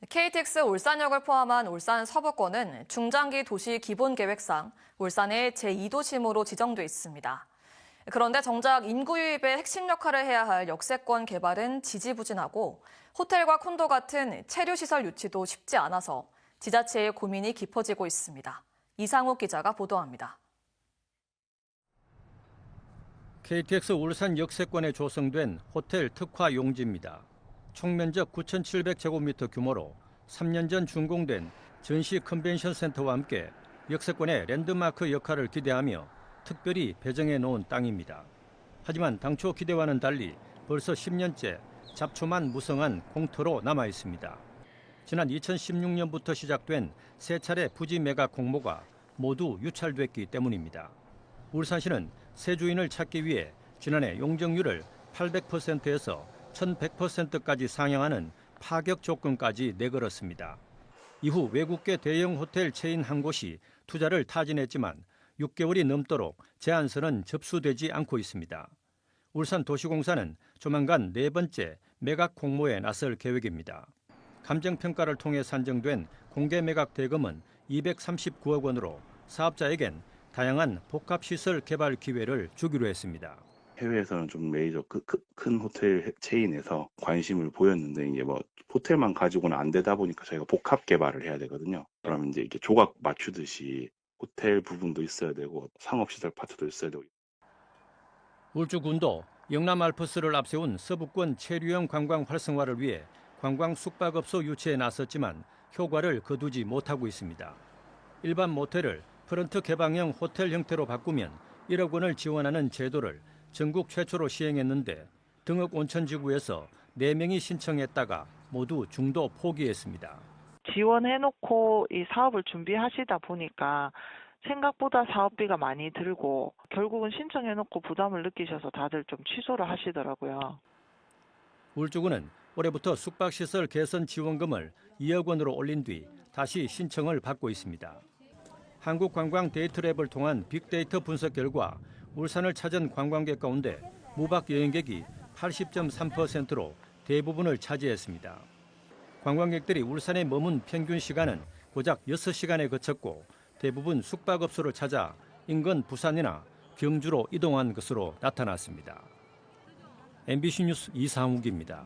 KTX 울산역을 포함한 울산 서부권은 중장기 도시 기본계획상 울산의 제2도심으로 지정돼 있습니다. 그런데 정작 인구 유입의 핵심 역할을 해야 할 역세권 개발은 지지부진하고 호텔과 콘도 같은 체류시설 유치도 쉽지 않아서 지자체의 고민이 깊어지고 있습니다. 이상욱 기자가 보도합니다. KTX 울산 역세권에 조성된 호텔 특화 용지입니다. 총면적 9,700제곱미터 규모로 3년 전 준공된 전시 컨벤션 센터와 함께 역세권의 랜드마크 역할을 기대하며 특별히 배정해 놓은 땅입니다. 하지만 당초 기대와는 달리 벌써 10년째 잡초만 무성한 공터로 남아 있습니다. 지난 2016년부터 시작된 세 차례 부지 매각 공모가 모두 유찰됐기 때문입니다. 울산시는 새 주인을 찾기 위해 지난해 용적률을 800%에서 1,100%까지 상향하는 파격 조건까지 내걸었습니다. 이후 외국계 대형 호텔 체인 한 곳이 투자를 타진했지만 6개월이 넘도록 제안서는 접수되지 않고 있습니다. 울산도시공사는 조만간 네 번째 매각 공모에 나설 계획입니다. 감정평가를 통해 산정된 공개 매각 대금은 239억 원으로 사업자에겐 다양한 복합시설 개발 기회를 주기로 했습니다. 해외에서는 좀 메이저 큰 호텔 체인에서 관심을 보였는데 이게 뭐 호텔만 가지고는 안 되다 보니까 저희가 복합 개발을 해야 되거든요. 그러면 이제 이렇게 조각 맞추듯이 호텔 부분도 있어야 되고 상업시설 파트도 있어야 되고. 울주군도 영남 알프스를 앞세운 서부권 체류형 관광 활성화를 위해 관광 숙박업소 유치에 나섰지만 효과를 거두지 못하고 있습니다. 일반 모텔을 프런트 개방형 호텔 형태로 바꾸면 1억 원을 지원하는 제도를 전국 최초로 시행했는데 등읍 온천지구에서 4명이 신청했다가 모두 중도 포기했습니다. 지원해놓고 이 사업을 준비하시다 보니까 생각보다 사업비가 많이 들고 결국은 신청해놓고 부담을 느끼셔서 다들 좀 취소를 하시더라고요. 울주군은 올해부터 숙박시설 개선 지원금을 2억 원으로 올린 뒤 다시 신청을 받고 있습니다. 한국관광 데이트랩을 통한 빅데이터 분석 결과 울산을 찾은 관광객 가운데 무박 여행객이 80.3%로 대부분을 차지했습니다. 관광객들이 울산에 머문 평균 시간은 고작 6시간에 그쳤고 대부분 숙박업소를 찾아 인근 부산이나 경주로 이동한 것으로 나타났습니다. MBC 뉴스 이상욱입니다.